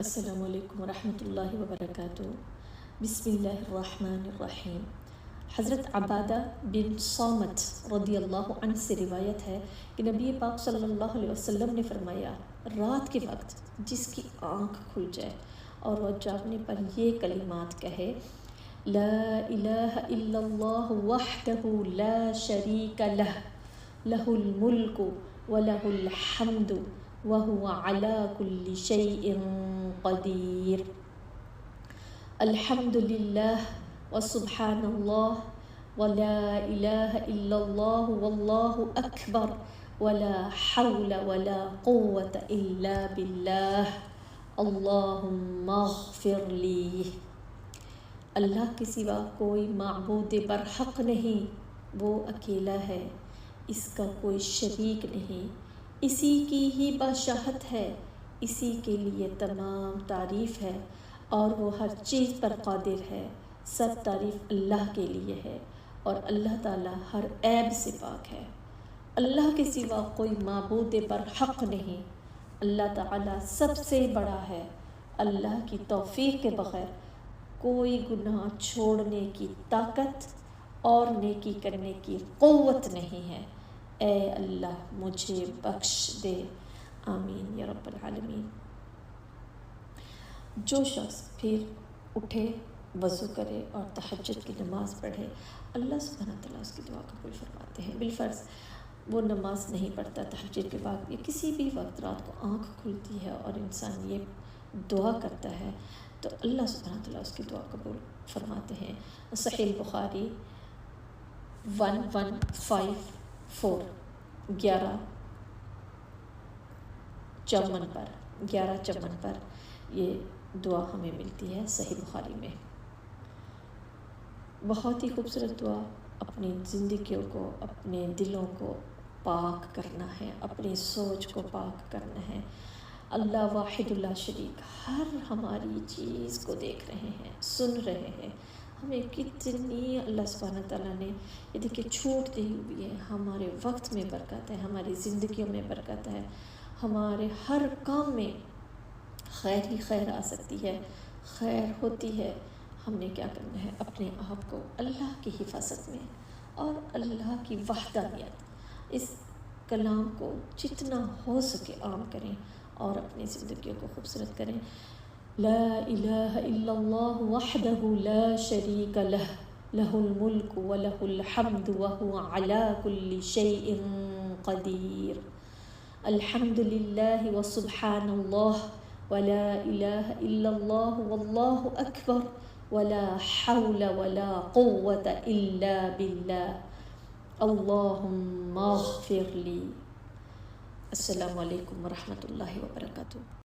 السلام علیکم ورحمۃ اللہ وبرکاتہ۔ بسم اللہ الرحمن الرحیم۔ حضرت عبادہ بن صامت رضی اللہ عنہ سے روایت ہے کہ نبی پاک صلی اللہ علیہ وسلم نے فرمایا، رات کے وقت جس کی آنکھ کھل جائے اور وہ جاگنے پر یہ کلمات کہے، لا الہ الا اللہ وحدہ لا شریک لہ، لہ الملک ولہ الحمد وهو على كل شيء قدير، الحمد لله وسبحان الله ولا إله إلا الله والله أكبر ولا حول ولا قوة إلا بالله، اللهم اغفر لي۔ اللہ کے سوا کوئی معبود برحق نہیں، وہ اکیلا ہے، اس کا کوئی شریک نہیں، اسی کی ہی بادشاہت ہے، اسی کے لیے تمام تعریف ہے اور وہ ہر چیز پر قادر ہے۔ سب تعریف اللہ کے لیے ہے اور اللہ تعالیٰ ہر عیب سے پاک ہے۔ اللہ کے سوا کوئی معبود برحق نہیں، اللہ تعالیٰ سب سے بڑا ہے۔ اللہ کی توفیق کے بغیر کوئی گناہ چھوڑنے کی طاقت اور نیکی کرنے کی قوت نہیں ہے۔ اے اللہ مجھے بخش دے، آمین یا رب العالمین۔ جو شخص پھر اٹھے، وضو کرے اور تہجد کی نماز پڑھے، اللہ سبحانہ تعالیٰ اس کی دعا قبول فرماتے ہیں۔ بالفرض وہ نماز نہیں پڑھتا تہجد کے بعد، یا کسی بھی وقت رات کو آنکھ کھلتی ہے اور انسان یہ دعا کرتا ہے تو اللہ سبحانہ تعالیٰ اس کی دعا قبول فرماتے ہیں۔ صحیح بخاری 1154 11 چمن پر یہ دعا ہمیں ملتی ہے صحیح بخاری میں۔ بہت ہی خوبصورت دعا، اپنی زندگیوں کو، اپنے دلوں کو پاک کرنا ہے، اپنی سوچ کو پاک کرنا ہے۔ اللہ واحد لا شریک ہر ہماری چیز کو دیکھ رہے ہیں، سن رہے ہیں، ہمیں کتنی اللہ سبحانہ تعالیٰ نے یہ دیکھیں چھوٹ دی ہوئی ہے۔ ہمارے وقت میں برکت ہے، ہماری زندگیوں میں برکت ہے، ہمارے ہر کام میں خیر ہی خیر آ سکتی ہے، خیر ہوتی ہے۔ ہم نے کیا کرنا ہے، اپنے آپ کو اللہ کی حفاظت میں اور اللہ کی وحدانیت، اس کلام کو جتنا ہو سکے عام کریں اور اپنی زندگیوں کو خوبصورت کریں۔ لا الہ الا اللہ وحدہ لا شریک لہ، لہ الملک ولہ الحمد وہو علی کل شیء قدیر، الحمد للہ وسبحان اللہ ولا الہ الا اللہ واللہ اکبر ولا حول ولا قوة الا باللہ، اللہم اغفر لی۔ السلام علیکم ورحمۃ اللہ وبرکاتہ۔